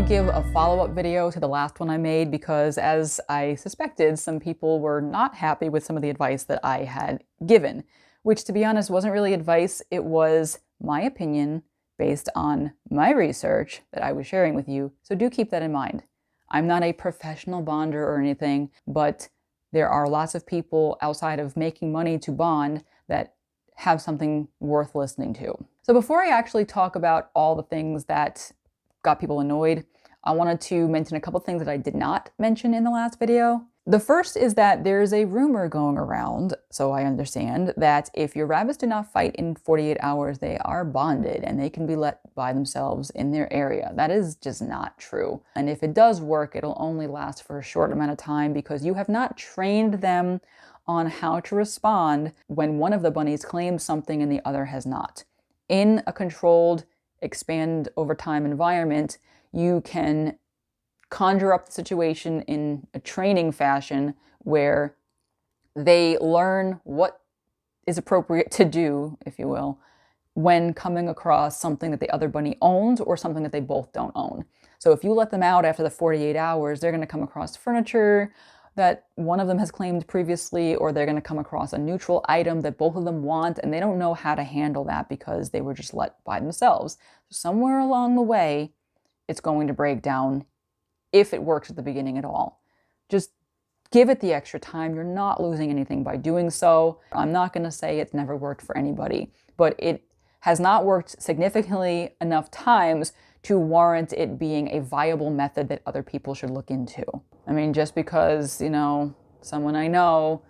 to give a follow-up video to the last one I made because, as I suspected, some people were not happy with some of the advice that I had given, which, to be honest, wasn't really advice. It was my opinion based on my research that I was sharing with you, so do keep that in mind. I'm not a professional bonder or anything, but there are lots of people outside of making money to bond that have something worth listening to. So before I actually talk about all the things that got people annoyed, I wanted to mention a couple things that I did not mention in the last video. The first is that there's a rumor going around, so I understand, that if your rabbits do not fight in 48 hours, they are bonded and they can be let by themselves in their area. That is just not true. And if it does work, it'll only last for a short amount of time because you have not trained them on how to respond when one of the bunnies claims something and the other has not. In a controlled, expand over time environment, you can conjure up the situation in a training fashion where they learn what is appropriate to do, if you will, when coming across something that the other bunny owns or something that they both don't own. So if you let them out after the 48 hours, they're going to come across furniture that one of them has claimed previously, or they're going to come across a neutral item that both of them want, and they don't know how to handle that because they were just let by themselves. So somewhere along the way, it's going to break down if it works at the beginning at all. Just give it the extra time. You're not losing anything by doing so. I'm not going to say it's never worked for anybody, but it has not worked significantly enough times to warrant it being a viable method that other people should look into. I mean, just because, someone I know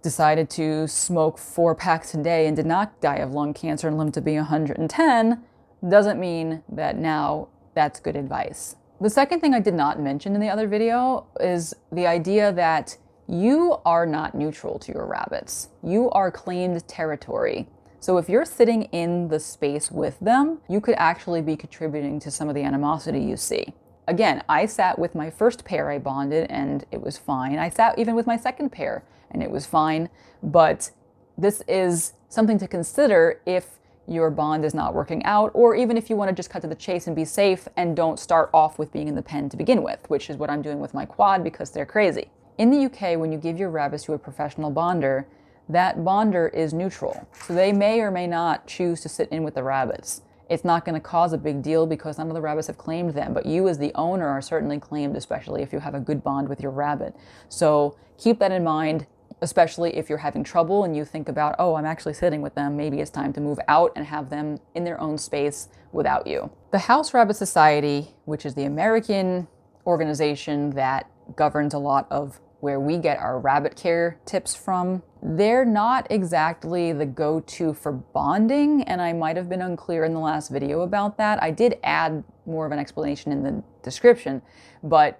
decided to smoke 4 packs a day and did not die of lung cancer and lived to be 110 doesn't mean that now that's good advice. The second thing I did not mention in the other video is the idea that you are not neutral to your rabbits. You are claimed territory. So if you're sitting in the space with them, you could actually be contributing to some of the animosity you see. Again, I sat with my first pair I bonded and it was fine. I sat even with my second pair and it was fine. But this is something to consider if your bond is not working out, or even if you want to just cut to the chase and be safe and don't start off with being in the pen to begin with, which is what I'm doing with my quad because they're crazy. In the UK, when you give your rabbits to a professional bonder, that bonder is neutral. So they may or may not choose to sit in with the rabbits. It's not going to cause a big deal because none of the rabbits have claimed them, but you as the owner are certainly claimed, especially if you have a good bond with your rabbit. So keep that in mind, especially if you're having trouble and you think about, oh, I'm actually sitting with them, maybe it's time to move out and have them in their own space without you. The House Rabbit Society, which is the American organization that governs a lot of where we get our rabbit care tips from, they're not exactly the go-to for bonding, and I might have been unclear in the last video about that. I did add more of an explanation in the description, but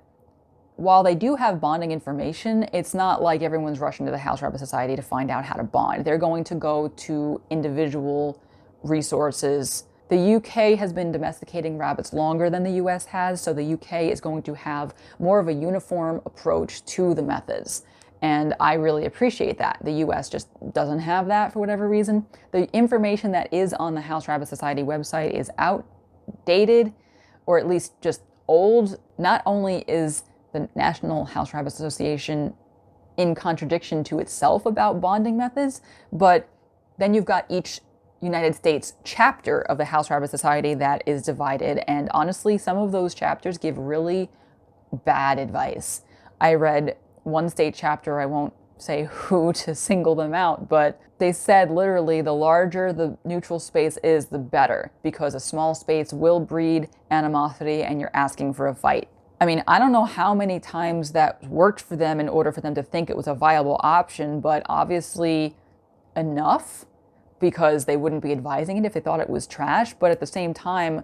while they do have bonding information, it's not like everyone's rushing to the House Rabbit Society to find out how to bond. They're going to go to individual resources. The UK has been domesticating rabbits longer than the US has, so the UK is going to have more of a uniform approach to the methods. And I really appreciate that. The US just doesn't have that for whatever reason. The information that is on the House Rabbit Society website is outdated, or at least just old. Not only is the National House Rabbit Association in contradiction to itself about bonding methods, but then you've got each United States chapter of the House Rabbit Society that is divided, and honestly, some of those chapters give really bad advice. I read one state chapter, I won't say who to single them out, but they said literally the larger the neutral space is, the better, because a small space will breed animosity and you're asking for a fight. I mean, I don't know how many times that worked for them in order for them to think it was a viable option, but obviously enough, because they wouldn't be advising it if they thought it was trash. But at the same time,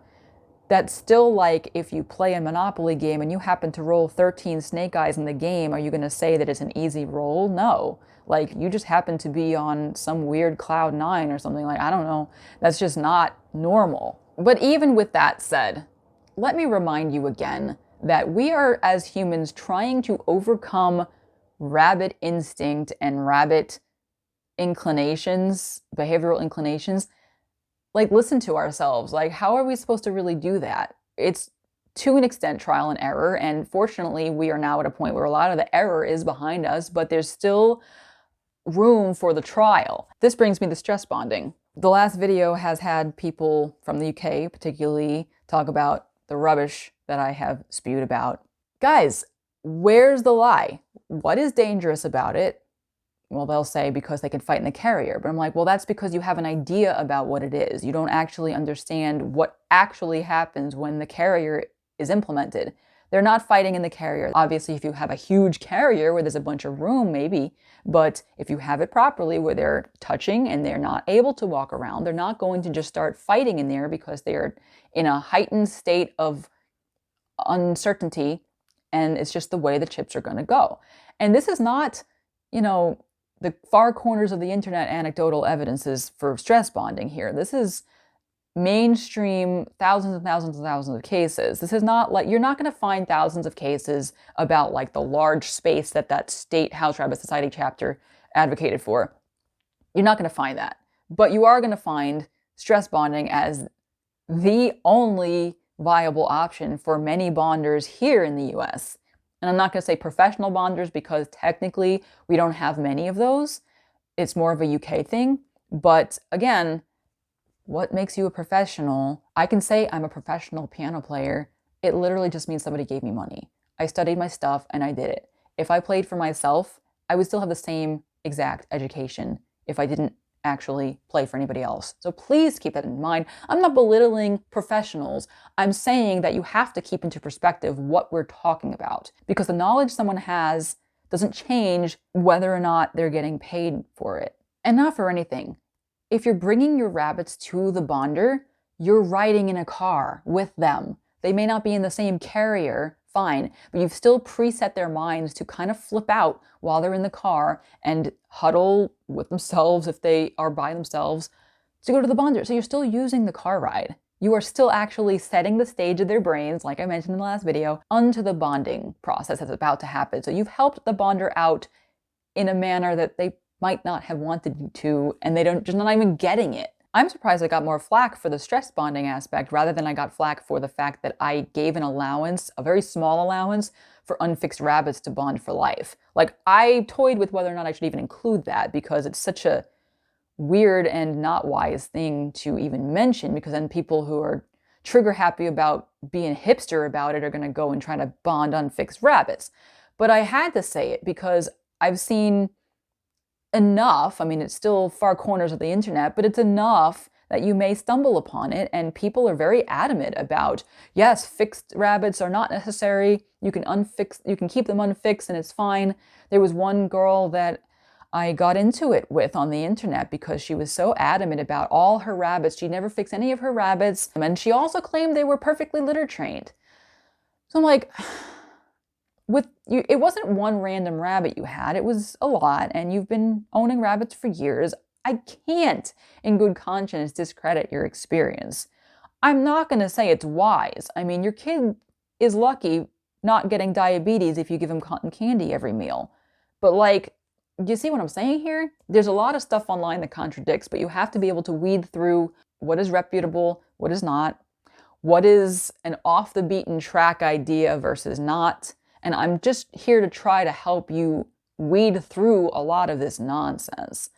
that's still like if you play a Monopoly game and you happen to roll 13 snake eyes in the game, are you going to say that it's an easy roll? No. Like, you just happen to be on some weird cloud 9 or something. Like, I don't know. That's just not normal. But even with that said, let me remind you again that we are, as humans, trying to overcome rabbit instinct and rabbit inclinations, behavioral inclinations. Like, listen to ourselves. Like, how are we supposed to really do that? It's to an extent, trial and error. And fortunately, we are now at a point where a lot of the error is behind us, but there's still room for the trial. This brings me to stress bonding. The last video has had people from the UK particularly talk about the rubbish that I have spewed about. Guys, where's the lie? What is dangerous about it? Well, they'll say because they can fight in the carrier. But I'm like, well, that's because you have an idea about what it is. You don't actually understand what actually happens when the carrier is implemented. They're not fighting in the carrier. Obviously, if you have a huge carrier where there's a bunch of room, maybe. But if you have it properly where they're touching and they're not able to walk around, they're not going to just start fighting in there because they're in a heightened state of uncertainty. And it's just the way the chips are going to go. And this is not, you know, the far corners of the internet anecdotal evidences for stress bonding here. This is mainstream thousands and thousands and thousands of cases. This is not like, you're not going to find thousands of cases about like the large space that state House Rabbit Society chapter advocated for. You're not going to find that. But you are going to find stress bonding as the only viable option for many bonders here in the US. And I'm not going to say professional bonders because technically we don't have many of those. It's more of a UK thing. But again, what makes you a professional? I can say I'm a professional piano player. It literally just means somebody gave me money. I studied my stuff and I did it. If I played for myself, I would still have the same exact education if I didn't actually play for anybody else. So please keep that in mind. I'm not belittling professionals. I'm saying that you have to keep into perspective what we're talking about, because the knowledge someone has doesn't change whether or not they're getting paid for it. And not for anything. If you're bringing your rabbits to the bonder, you're riding in a car with them. They may not be in the same carrier, fine, but you've still preset their minds to kind of flip out while they're in the car and huddle with themselves if they are by themselves to go to the bonder. So you're still using the car ride. You are still actually setting the stage of their brains, like I mentioned in the last video, onto the bonding process that's about to happen. So you've helped the bonder out in a manner that they might not have wanted you to, and just not even getting it. I'm surprised I got more flack for the stress bonding aspect rather than I got flack for the fact that I gave an allowance, a very small allowance, for unfixed rabbits to bond for life. Like, I toyed with whether or not I should even include that because it's such a weird and not wise thing to even mention, because then people who are trigger happy about being hipster about it are going to go and try to bond unfixed rabbits. But I had to say it because I've seen enough, I mean, it's still far corners of the internet, but it's enough that you may stumble upon it, and people are very adamant about, yes, fixed rabbits are not necessary, you can keep them unfixed and it's fine. There was one girl that I got into it with on the internet because she was so adamant about all her rabbits. She never fixed any of her rabbits, and she also claimed they were perfectly litter trained. So I'm like, it wasn't one random rabbit you had, it was a lot, and you've been owning rabbits for years. I can't, in good conscience, discredit your experience. I'm not going to say it's wise. I mean, your kid is lucky not getting diabetes if you give him cotton candy every meal. But like, do you see what I'm saying here? There's a lot of stuff online that contradicts, but you have to be able to weed through what is reputable, what is not, what is an off the beaten track idea versus not. And I'm just here to try to help you weed through a lot of this nonsense.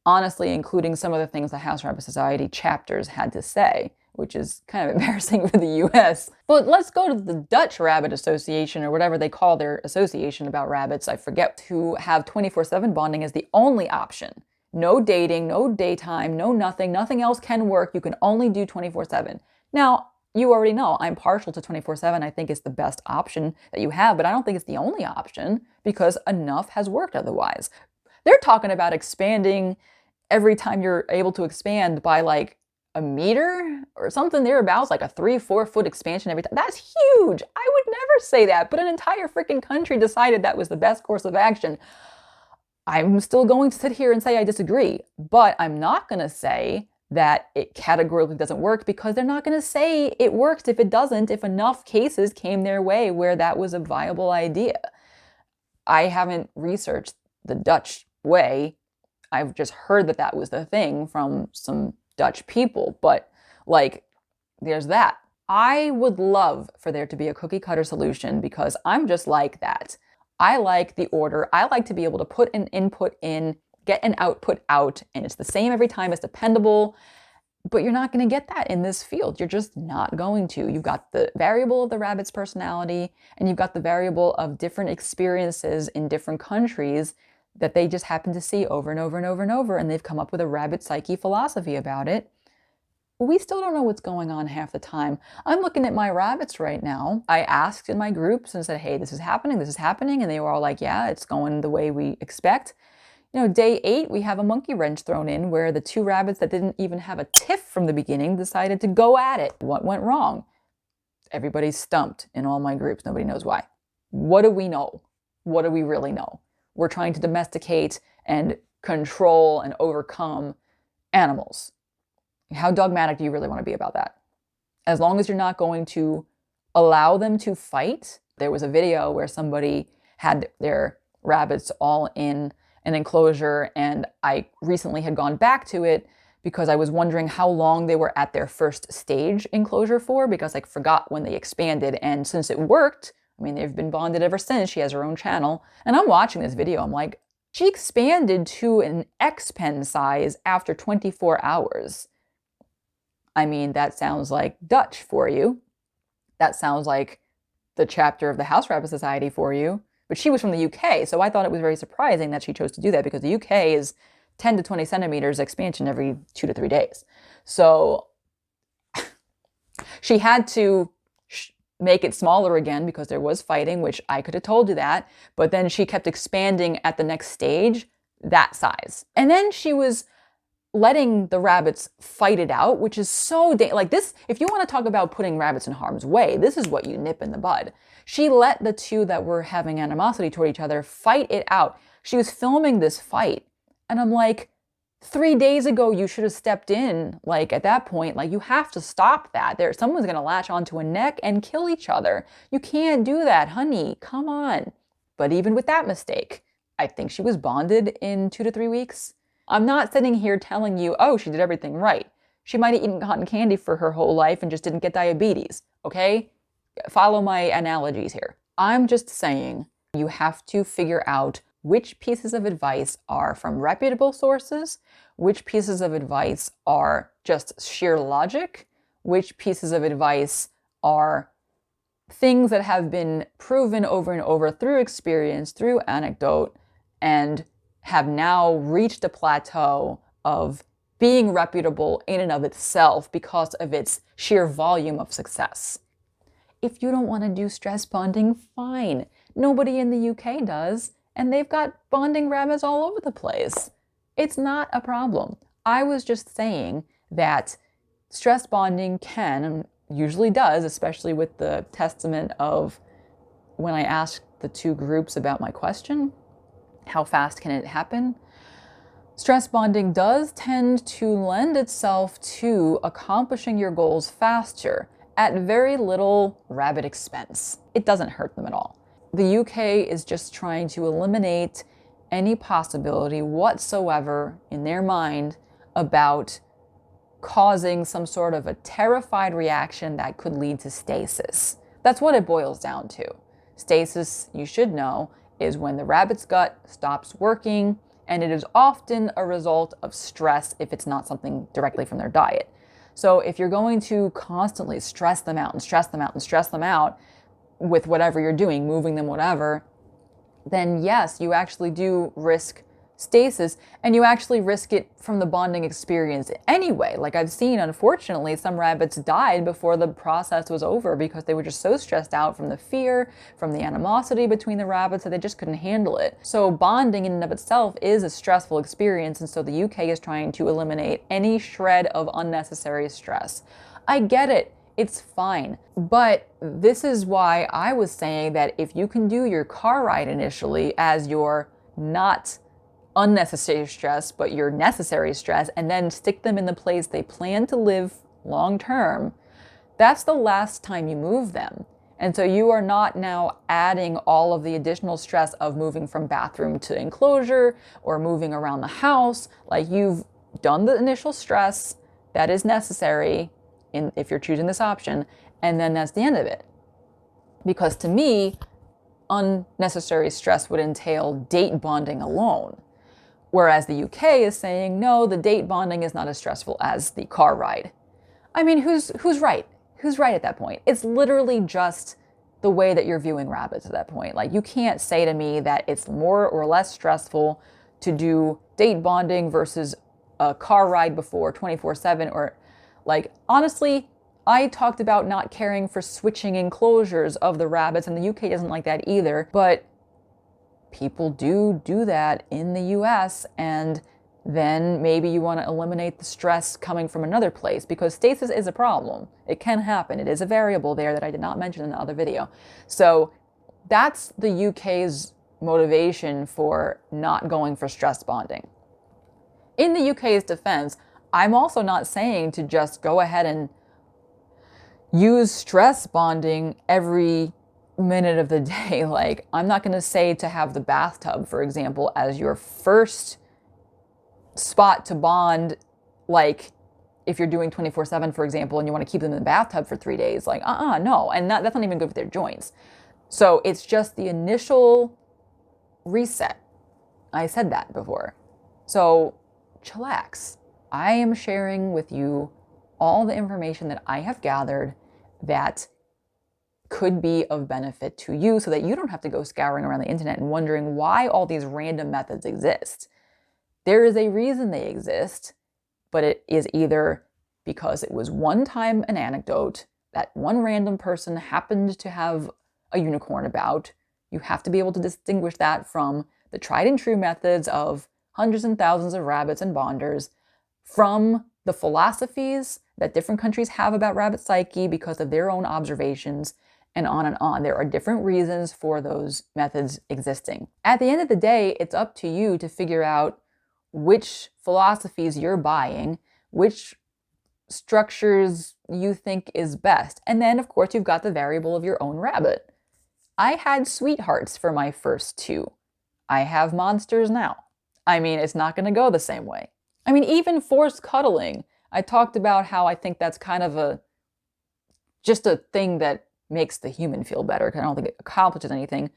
Honestly, including some of the things the House Rabbit Society chapters had to say, which is kind of embarrassing for the US. But let's go to the Dutch Rabbit Association, or whatever they call their association about rabbits, I forget, who have 24/7 bonding as the only option. No dating, no daytime, no nothing else can work. You can only do 24/7. Now, you already know I'm partial to 24/7. I think it's the best option that you have, but I don't think it's the only option because enough has worked otherwise. They're talking about expanding every time you're able to expand by like a meter or something thereabouts, like a 3-4 foot expansion every time. That's huge. I would never say that, but an entire freaking country decided that was the best course of action. I'm still going to sit here and say I disagree, but I'm not going to say that it categorically doesn't work, because they're not going to say it works if it doesn't, if enough cases came their way where that was a viable idea. I haven't researched the Dutch way. I've just heard that that was the thing from some Dutch people, but like, there's that. I would love for there to be a cookie cutter solution because I'm just like that. I like the order. I like to be able to put an input in, get an output out, and it's the same every time. It's dependable. But you're not going to get that in this field. You're just not going to. You've got the variable of the rabbit's personality, and you've got the variable of different experiences in different countries that they just happen to see over and over and over and over, and they've come up with a rabbit psyche philosophy about it. We still don't know what's going on half the time. I'm looking at my rabbits right now. I asked in my groups and said, hey, this is happening, and they were all like, yeah, it's going the way we expect. Day 8, we have a monkey wrench thrown in where the 2 rabbits that didn't even have a tiff from the beginning decided to go at it. What went wrong? Everybody's stumped in all my groups. Nobody knows why. What do we know? What do we really know? We're trying to domesticate and control and overcome animals. How dogmatic do you really want to be about that? As long as you're not going to allow them to fight. There was a video where somebody had their rabbits all in an enclosure, and I recently had gone back to it because I was wondering how long they were at their first stage enclosure for, because I forgot when they expanded. And since it worked, I mean, they've been bonded ever since. She has her own channel. And I'm watching this video. I'm like, she expanded to an X-pen size after 24 hours. I mean, that sounds like Dutch for you. That sounds like the chapter of the House Rabbit Society for you. But she was from the UK, so I thought it was very surprising that she chose to do that because the UK is 10 to 20 centimeters expansion every 2 to 3 days. So she had to make it smaller again because there was fighting, which I could have told you that. But then she kept expanding at the next stage, that size. And then she was letting the rabbits fight it out, which is so like this. If you want to talk about putting rabbits in harm's way, this is what you nip in the bud. She let the 2 that were having animosity toward each other fight it out. She was filming this fight, and I'm like, 3 days ago you should have stepped in. Like at that point, like you have to stop that. Someone's gonna latch onto a neck and kill each other. You can't do that, honey. Come on. But even with that mistake, I think she was bonded in 2 to 3 weeks. I'm not sitting here telling you, oh, she did everything right. She might have eaten cotton candy for her whole life and just didn't get diabetes, okay? Follow my analogies here. I'm just saying you have to figure out which pieces of advice are from reputable sources, which pieces of advice are just sheer logic, which pieces of advice are things that have been proven over and over through experience, through anecdote, and have now reached a plateau of being reputable in and of itself because of its sheer volume of success. If you don't want to do stress bonding, fine. Nobody in the UK does, and they've got bonding rabbits all over the place. It's not a problem. I was just saying that stress bonding can, and usually does, especially with the testament of when I asked the 2 groups about my question, how fast can it happen? Stress bonding does tend to lend itself to accomplishing your goals faster at very little rabbit expense. It doesn't hurt them at all. The UK is just trying to eliminate any possibility whatsoever in their mind about causing some sort of a terrified reaction that could lead to stasis. That's what it boils down to. Stasis, you should know, is when the rabbit's gut stops working, and it is often a result of stress if it's not something directly from their diet. So if you're going to constantly stress them out and stress them out and stress them out with whatever you're doing, moving them, whatever, then yes, you actually do risk stasis, and you actually risk it from the bonding experience anyway. Like I've seen, unfortunately, some rabbits died before the process was over because they were just so stressed out from the fear, from the animosity between the rabbits, that they just couldn't handle it. So bonding in and of itself is a stressful experience, and so the UK is trying to eliminate any shred of unnecessary stress. I get it. It's fine. But this is why I was saying that if you can do your car ride initially as your not unnecessary stress, but your necessary stress, and then stick them in the place they plan to live long term, that's the last time you move them. And so you are not now adding all of the additional stress of moving from bathroom to enclosure or moving around the house. Like you've done the initial stress that is necessary if you're choosing this option, and then that's the end of it. Because to me, unnecessary stress would entail date bonding alone. Whereas the UK is saying, no, the date bonding is not as stressful as the car ride. I mean, who's right? Who's right at that point? It's literally just the way that you're viewing rabbits at that point. Like, you can't say to me that it's more or less stressful to do date bonding versus a car ride before 24/7, or like, honestly, I talked about not caring for switching enclosures of the rabbits, and the UK doesn't like that either, but people do that in the US, and then maybe you want to eliminate the stress coming from another place, because stasis is a problem. It can happen. It is a variable there that I did not mention in the other video. So that's the UK's motivation for not going for stress bonding. In the UK's defense, I'm also not saying to just go ahead and use stress bonding every minute of the day. Like, I'm not going to say to have the bathtub, for example, as your first spot to bond. Like, if you're doing 24/7, for example, and you want to keep them in the bathtub for 3 days, like, no. And that's not even good for their joints. So it's just the initial reset. I said that before. So chillax. I am sharing with you all the information that I have gathered that could be of benefit to you, so that you don't have to go scouring around the internet and wondering why all these random methods exist. There is a reason they exist, but it is either because it was one time an anecdote that one random person happened to have a unicorn about. You have to be able to distinguish that from the tried and true methods of hundreds and thousands of rabbits and bonders, from the philosophies that different countries have about rabbit psyche because of their own observations, and on and on. There are different reasons for those methods existing. At the end of the day, it's up to you to figure out which philosophies you're buying, which structures you think is best. And then, of course, you've got the variable of your own rabbit. I had sweethearts for my first two. I have monsters now. I mean, it's not going to go the same way. I mean, even forced cuddling. I talked about how I think that's kind of just a thing that makes the human feel better, because I don't think it accomplishes anything.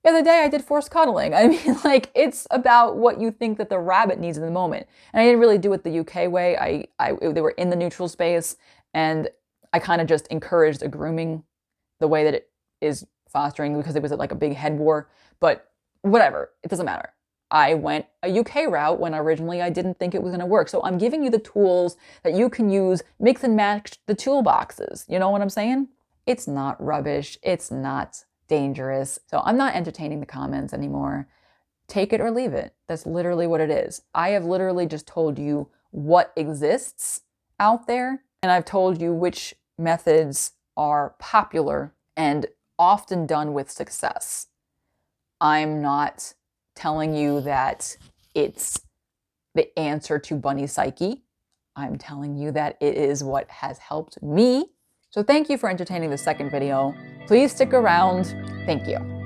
The other day I did forced cuddling. I mean, like, it's about what you think that the rabbit needs in the moment. And I didn't really do it the UK way. They were in the neutral space, and I kind of just encouraged a grooming the way that it is fostering, because it was like a big head war. But whatever, it doesn't matter. I went a UK route when originally I didn't think it was going to work. So I'm giving you the tools that you can use, mix and match the toolboxes. You know what I'm saying? It's not rubbish. It's not dangerous. So I'm not entertaining the comments anymore. Take it or leave it. That's literally what it is. I have literally just told you what exists out there, and I've told you which methods are popular and often done with success. I'm not telling you that it's the answer to bunny psyche. I'm telling you that it is what has helped me. So thank you for entertaining the second video. Please stick around. Thank you.